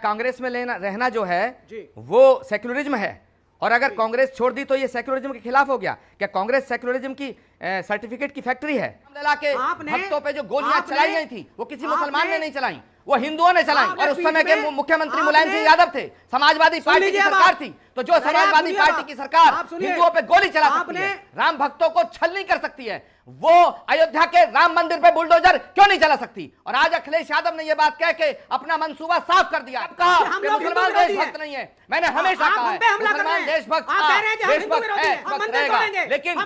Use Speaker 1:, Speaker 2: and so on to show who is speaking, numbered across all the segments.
Speaker 1: कांग्रेस में रहना जो है वो सेक्युलरिज्म है, और अगर कांग्रेस छोड़ दी तो ये सेक्युलरिज्म के खिलाफ हो गया? क्या कांग्रेस सेक्युलरिज्म की सर्टिफिकेट की फैक्ट्री है? के भक्तों पे जो गोलियां चलाई गई थी वो किसी मुसलमान ने नहीं चलाई, वो हिंदुओं ने चलाई। और उस समय के मुख्यमंत्री मुलायम सिंह यादव थे, समाजवादी पार्टी की सरकार थी। तो जो समाजवादी पार्टी की सरकार हिंदुओं पे गोली चला सकती है, राम भक्तों को छल नहीं कर सकती है, वो अयोध्या के राम मंदिर पे बुलडोजर क्यों नहीं चला सकती? और आज अखिलेश यादव ने यह बात कह के अपना मंसूबा साफ कर दिया। कहा कि मुसलमान देशभक्त नहीं है। मैंने हमेशा कहा है मुसलमान देशभक्त रहेगा, लेकिन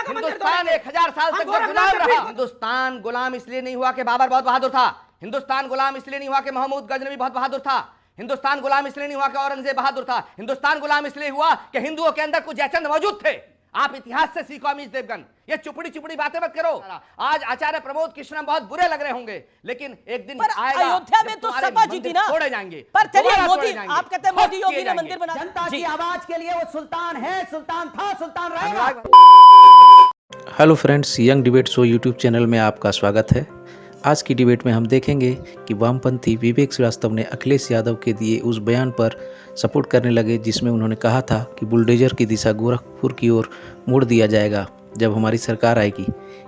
Speaker 1: हिंदुस्तान 1000 साल तक गुलाम रहा। हिंदुस्तान गुलाम इसलिए नहीं हुआ कि बाबर बहुत बहादुर था, हिंदुस्तान गुलाम इसलिए नहीं हुआ कि महमूद गजनवी बहुत बहादुर था, हिंदुस्तान गुलाम इसलिए नहीं हुआ कि औरंगजेब बहादुर था, हिंदुस्तान गुलाम इसलिए हुआ कि हिंदुओं के अंदर कुछ जयचंद मौजूद थे। आप इतिहास से सीखो अमीश देवगन, ये चुपड़ी बातें मत करो। आज आचार्य प्रमोद कृष्णन बहुत बुरे लग रहे होंगे, लेकिन एक दिन आएगा
Speaker 2: अयोध्या में तो सपा जीती ना,
Speaker 1: छोड़े जाएंगे।
Speaker 2: पर चलिए मोदी, आप कहते हैं मोदी योगी ने मंदिर बना,
Speaker 3: जनता की आवाज के लिए वो सुल्तान है, सुल्तान था, सुल्तान रहेगा।
Speaker 4: Hello friends, young debate show YouTube channel में आपका स्वागत है। आज की डिबेट में हम देखेंगे कि वामपंथी विवेक श्रीवास्तव ने अखिलेश यादव के दिए उस बयान पर सपोर्ट करने लगे जिसमें उन्होंने कहा था कि बुलडोजर की दिशा गोरखपुर की ओर मोड़ दिया जाएगा जब हमारी सरकार आएगी,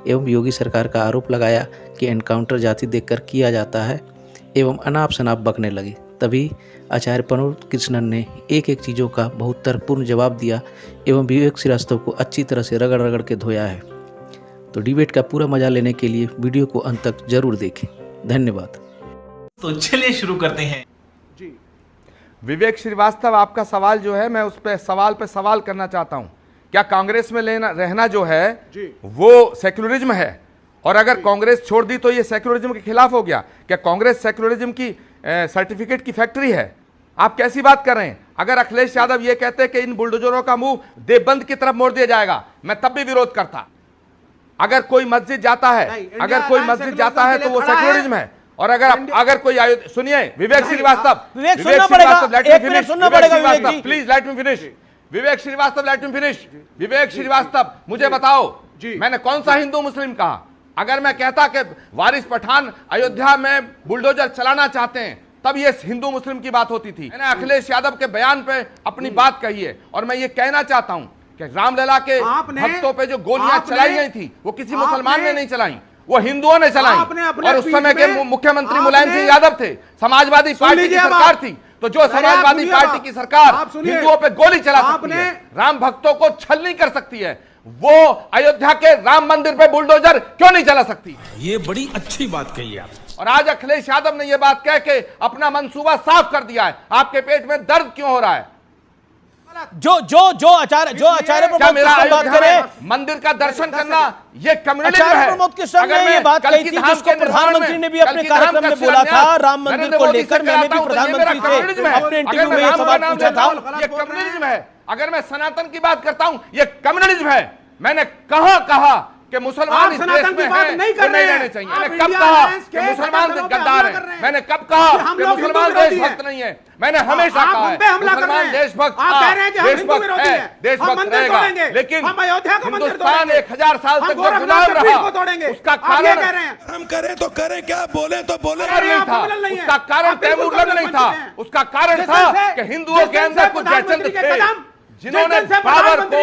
Speaker 4: एवं योगी सरकार का आरोप लगाया कि एनकाउंटर जाति देखकर किया जाता है एवं अनाप शनाप बकने लगे। तभी आचार्य प्रमोद कृष्णन ने एक एक चीज़ों का बहुत तर्कपूर्ण जवाब दिया एवं विवेक श्रीवास्तव को अच्छी तरह से रगड़ रगड़ के धोया है। तो डिबेट का पूरा मजा लेने के लिए वीडियो को अंत तक जरूर देखें। धन्यवाद।
Speaker 5: तो चलिए शुरू करते हैं।
Speaker 6: जी विवेक श्रीवास्तव, आपका सवाल जो है मैं उस पे सवाल करना चाहता हूं। क्या कांग्रेस में रहना जो है वो सेक्युलरिज्म है, और अगर कांग्रेस छोड़ दी तो ये सेक्युलरिज्म के खिलाफ हो गया? क्या कांग्रेस सेक्युलरिज्म की सर्टिफिकेट की फैक्ट्री है? आप कैसी बात कर रहे हैं? अगर अखिलेश यादव ये कहते हैं कि इन बुलडोजरों का मुंह देवबंद की तरफ मोड़ दिया जाएगा, मैं तब भी विरोध करता। अगर कोई मस्जिद जाता है तो वो सेक्युलरिज्म है। और अगर कोई सुनिए Vivek Srivastava, please let me finish. Vivek Srivastava मुझे बताओ, मैंने कौन सा हिंदू मुस्लिम कहा? अगर मैं कहता कि वारिस पठान अयोध्या में बुलडोजर चलाना चाहते हैं तब ये हिंदू मुस्लिम की बात होती थी। मैंने अखिलेश यादव के बयान पे अपनी बात कही है, और मैं ये कहना चाहता हूं कि रामलला के भक्तों पे जो गोलियां चलाई गई थी वो किसी मुसलमान ने नहीं चलाई, वो हिंदुओं ने चलाई। और उस समय के मुख्यमंत्री मुलायम सिंह यादव थे, समाजवादी पार्टी की सरकार थी। तो जो समाजवादी पार्टी की सरकार हिंदुओं पे गोली चला सकती है, राम भक्तों को छल नहीं कर सकती है, वो अयोध्या के राम मंदिर पे बुलडोजर क्यों नहीं चला सकती?
Speaker 5: ये बड़ी अच्छी बात कही आप।
Speaker 6: और आज अखिलेश यादव ने यह बात कह के अपना मंसूबा साफ कर दिया है। आपके पेट में दर्द क्यों हो रहा है?
Speaker 2: जो आचार्य प्रमोद कृष्णन बात करें,
Speaker 6: मंदिर का दर्शन करना ये कम्युनिज्म है।
Speaker 2: आचार्य प्रमोद कृष्णन ने ये बात कही थी जिसको प्रधानमंत्री ने भी अपने कार्यक्रम में बोला था, राम मंदिर को लेकर मैंने भी प्रधानमंत्री से अपने इंटरव्यू में ये सवाल पूछा था।
Speaker 6: ये कम्युनिज्म है। अगर मैं सनातन की बात करता हूं, ये कम्युनिज्म है। मैंने कहा कि मुसलमान इस देश में हैं, नहीं रहने चाहिए। मैंने कब कहा कि मुसलमान गद्दार हैं? मैंने कब कहा कि मुसलमान देशभक्त नहीं है? मैंने हमेशा कहा है मुसलमान देशभक्त है, देशभक्त रहेगा, लेकिन हिंदुस्तान 1000 साल तक गुलाम रहा। उसका कारण
Speaker 5: हम करें तो करें, क्या बोले तो बोले
Speaker 6: नहीं था। उसका कारण तैमूरलंग नहीं था, उसका कारण था कि हिंदुओं के अंदर कुछ जयचंद थे जिन्होंने बाबर को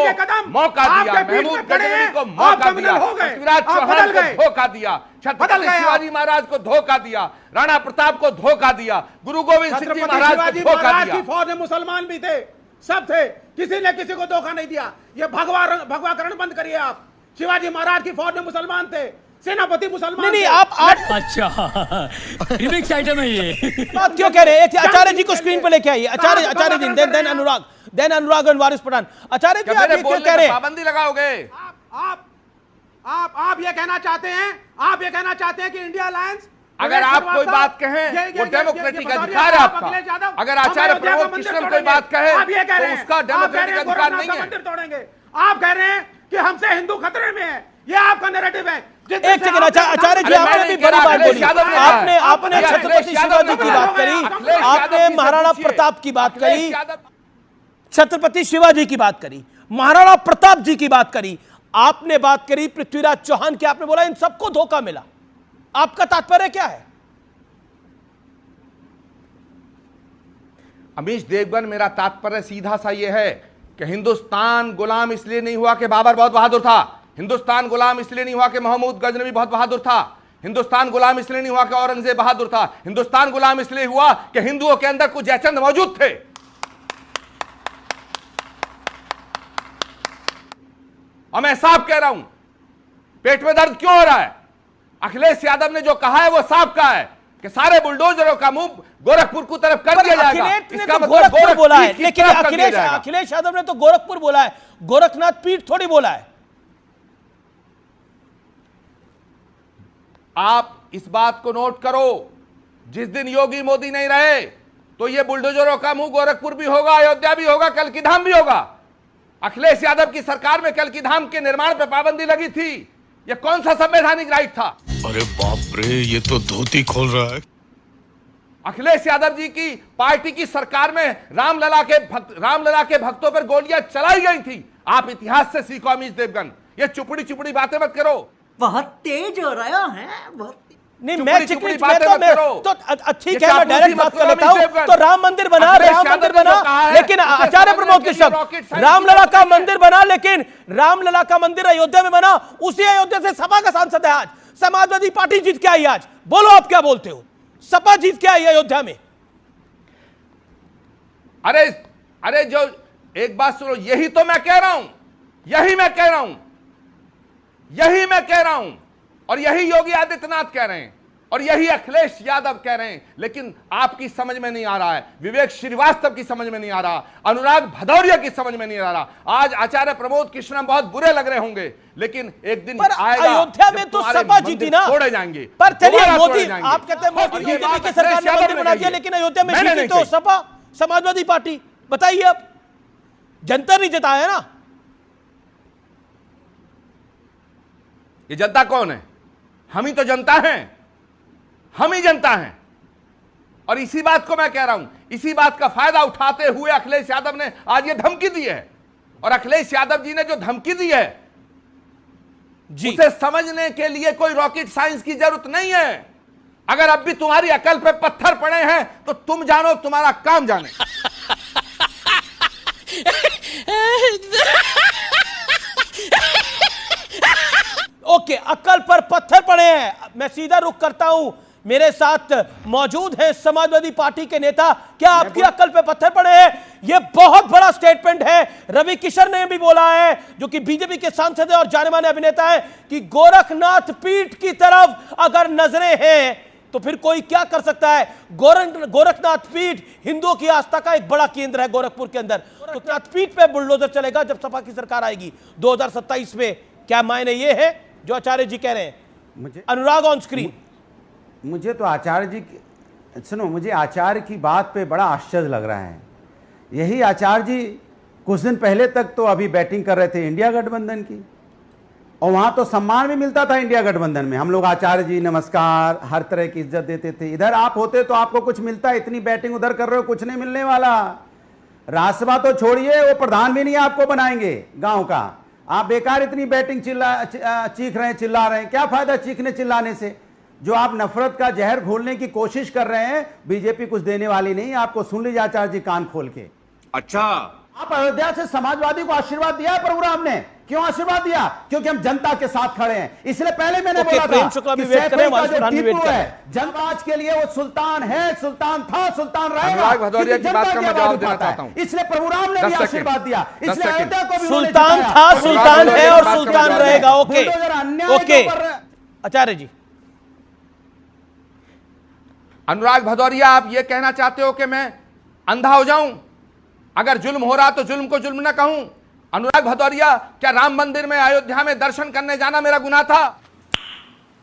Speaker 6: मौका दिया, महमूद गजनवी को मौका दिया, पृथ्वीराज चौहान को धोखा दिया, छत्रपति शिवाजी महाराज को धोखा दिया, राणा प्रताप को धोखा दिया, गुरु गोविंद सिंह जी महाराज को धोखा दिया।
Speaker 7: फौज में मुसलमान भी थे, सब थे, किसी ने किसी को धोखा नहीं दिया। ये भगवाकरण बंद करिए आप। शिवाजी महाराज की फौज में मुसलमान थे, सेनापति मुसलमान।
Speaker 2: नहीं, आप
Speaker 5: अच्छा रिमिक्स आइटम है ये।
Speaker 2: बात क्यों कह रहे हैं? आचार्य जी को स्क्रीन पे लेके आइए। आचार्य जी, देन अनुराग एंड वारिस पठान। आचार्य जी, आप क्यों कह रहे हैं
Speaker 6: पाबंदी लगाओगे?
Speaker 7: आप ये कहना चाहते हैं कि इंडिया अलायंस,
Speaker 6: अगर आप कोई बात कहें वो डेमोक्रेटिक अधिकार है आपका। अगर आचार्य प्रमोद कृष्णन कोई बात कहे तो उसका डेमोक्रेटिक अधिकार नहीं है।
Speaker 7: मंदिर तोड़ेंगे। आप कह रहे हैं कि हमसे हिंदू खतरे में है, ये आपका नैरेटिव है।
Speaker 2: एक सेकंड, आचार्य जी, आपने भी बड़ी बात बोली। आपने छत्रपति शिवाजी की बात करी, आपने महाराणा प्रताप की बात करी, छत्रपति शिवाजी की बात करी, महाराणा प्रताप जी की बात करी, आपने बात करी पृथ्वीराज चौहान की। आपने बोला इन सबको धोखा मिला। आपका तात्पर्य क्या है?
Speaker 6: अमीश देवगन, मेरा तात्पर्य सीधा सा यह है कि हिंदुस्तान गुलाम इसलिए नहीं हुआ कि बाबर बहुत बहादुर था, हिंदुस्तान गुलाम इसलिए नहीं हुआ कि महमूद गजनवी बहुत बहादुर था, हिंदुस्तान गुलाम इसलिए नहीं हुआ कि औरंगजेब बहादुर था, हिंदुस्तान गुलाम इसलिए हुआ कि हिंदुओं के अंदर कुछ जयचंद मौजूद थे। और मैं साफ कह रहा हूं, पेट में दर्द क्यों हो रहा है? अखिलेश यादव ने जो कहा है वो साफ कहा है कि सारे बुलडोजरों का मुंह गोरखपुर की तरफ कर दिया जाएगा।
Speaker 2: इसका मतलब गोरखपुर बोला है, लेकिन अखिलेश यादव ने तो गोरखपुर बोला है, गोरखनाथ पीठ थोड़ी बोला है।
Speaker 6: आप इस बात को नोट करो, जिस दिन योगी मोदी नहीं रहे तो ये बुलडोजरों का मुंह गोरखपुर भी होगा, अयोध्या भी होगा, कल्की धाम भी होगा। अखिलेश यादव की सरकार में कल्की धाम के निर्माण पर पाबंदी लगी थी। ये कौन सा संवैधानिक राइट था?
Speaker 8: अरे बाप रे, ये तो धोती खोल रहा है।
Speaker 6: अखिलेश यादव जी की पार्टी की सरकार में रामलला के भक्तों पर गोलियां चलाई गई थी। आप इतिहास से सीखो अमीश देवगन, ये चुपड़ी चुपड़ी बातें मत करो।
Speaker 3: बहुत तेज हो रहा है, बहुत
Speaker 2: नहीं, मैं ठीक है, मैं डायरेक्ट बात कर लेता हूं। तो राम मंदिर बना, लेकिन आचार्य प्रमोद के शब्द, रामलला का मंदिर बना, लेकिन रामलला का मंदिर अयोध्या में बना। उसी अयोध्या से सपा का सांसद है आज, समाजवादी पार्टी जीत के आई आज। बोलो आप क्या बोलते हो? सपा जीत के आई अयोध्या में।
Speaker 6: अरे जो एक बात सुनो, यही तो मैं कह रहा हूं, यही मैं कह रहा हूं, और यही योगी आदित्यनाथ कह रहे हैं, और यही अखिलेश यादव कह रहे हैं। लेकिन आपकी समझ में नहीं आ रहा है, विवेक श्रीवास्तव की समझ में नहीं आ रहा, अनुराग भदौरिया की समझ में नहीं आ रहा। आज आचार्य प्रमोद कृष्ण बहुत बुरे लग रहे होंगे, लेकिन एक दिन आएगा
Speaker 2: अयोध्या में तो सपा जीती ना,
Speaker 6: तोड़े जाएंगे।
Speaker 2: पर चलिए, मोदी, आप कहते हैं मोदी बीजेपी की सरकार ने मंदिर बना दिया, लेकिन अयोध्या में जीती तो सपा, समाजवादी पार्टी। बताइए, अब जनता नहीं जिताया ना।
Speaker 6: ये जनता कौन है? हम ही तो जनता हैं, हम ही जनता हैं। और इसी बात को मैं कह रहा हूं, इसी बात का फायदा उठाते हुए अखिलेश यादव ने आज ये धमकी दी है। और अखिलेश यादव जी ने जो धमकी दी है जी, उसे समझने के लिए कोई रॉकेट साइंस की जरूरत नहीं है। अगर अब भी तुम्हारी अकल पे पत्थर पड़े हैं तो तुम जानो, तुम्हारा काम जाने।
Speaker 2: ओके, अकल पर पत्थर पड़े हैं। मैं सीधा रुख करता हूं, मेरे साथ मौजूद हैं समाजवादी पार्टी के नेता। क्या आपकी अकल पे पत्थर पड़े हैं? यह बहुत बड़ा स्टेटमेंट है। रवि किशन ने भी बोला है, जो कि बीजेपी के सांसद है और जाने माने अभिनेता है, कि गोरखनाथ पीठ की तरफ अगर नजरें हैं तो फिर कोई क्या कर सकता है। गोरखनाथ पीठ हिंदुओं की आस्था का एक बड़ा केंद्र है गोरखपुर के अंदर। गोरखनाथ पीठ पे बुलडोजर चलेगा जब सपा की सरकार आएगी 2027 में। क्या मायने ये है जो आचार्य जी कह रहे हैं?
Speaker 9: मुझे
Speaker 2: अनुराग ऑन स्क्रीन।
Speaker 9: मुझे तो आचार्य जी सुनो, मुझे आचार्य की बात पे बड़ा आश्चर्य लग रहा है। यही आचार्य जी कुछ दिन पहले तक तो अभी बैटिंग कर रहे थे इंडिया गठबंधन की, और वहां तो सम्मान भी मिलता था इंडिया गठबंधन में। हम लोग आचार्य जी नमस्कार, हर तरह की इज्जत देते थे। इधर आप होते तो आपको कुछ मिलता, इतनी बैटिंग उधर कर रहे हो, कुछ नहीं मिलने वाला। राज्यसभा तो छोड़िए, वो प्रधान भी नहीं आपको बनाएंगे गांव का। आप बेकार इतनी बैटिंग चीख रहे हैं, चिल्ला रहे हैं, क्या फायदा चीखने चिल्लाने से? जो आप नफरत का जहर घोलने की कोशिश कर रहे हैं, बीजेपी कुछ देने वाली नहीं आपको। सुन लीजिए आचार्य जी कान खोल के।
Speaker 6: अच्छा,
Speaker 9: आप अयोध्या से समाजवादी को आशीर्वाद दिया है प्रोग्राम ने। क्यों आशीर्वाद दिया? क्योंकि हम जनता के साथ खड़े हैं। इसलिए पहले मैंने बोला था कि जनता के लिए वो सुल्तान है, सुल्तान था, सुल्तान रहेगा।
Speaker 6: भदौरिया की बात का मैं जवाब देना चाहता हूं।
Speaker 9: इसलिए प्रोग्राम ने भी आशीर्वाद दिया, इसलिए अयोध्या को भी
Speaker 2: सुल्तान था, सुल्तान है और सुल्तान रहेगा। ओके ओके, आचार्य जी।
Speaker 6: अनुराग भदौरिया, आप ये कहना चाहते हो कि मैं अंधा हो जाऊं? अगर जुल्म हो रहा तो जुल्म को जुल्म ना कहूं? अनुराग भदौरिया, क्या राम मंदिर में अयोध्या में दर्शन करने जाना मेरा गुनाह था?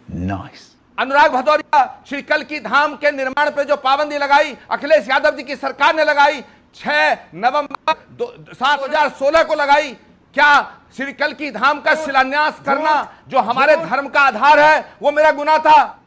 Speaker 5: नाइस।
Speaker 6: अनुराग भदौरिया, श्री कल्की धाम के निर्माण पे जो पाबंदी लगाई अखिलेश यादव जी की सरकार ने लगाई, 6 नवंबर 2016 को लगाई, क्या श्री कल्की धाम का शिलान्यास करना जो हमारे धर्म का आधार है वो मेरा गुनाह था?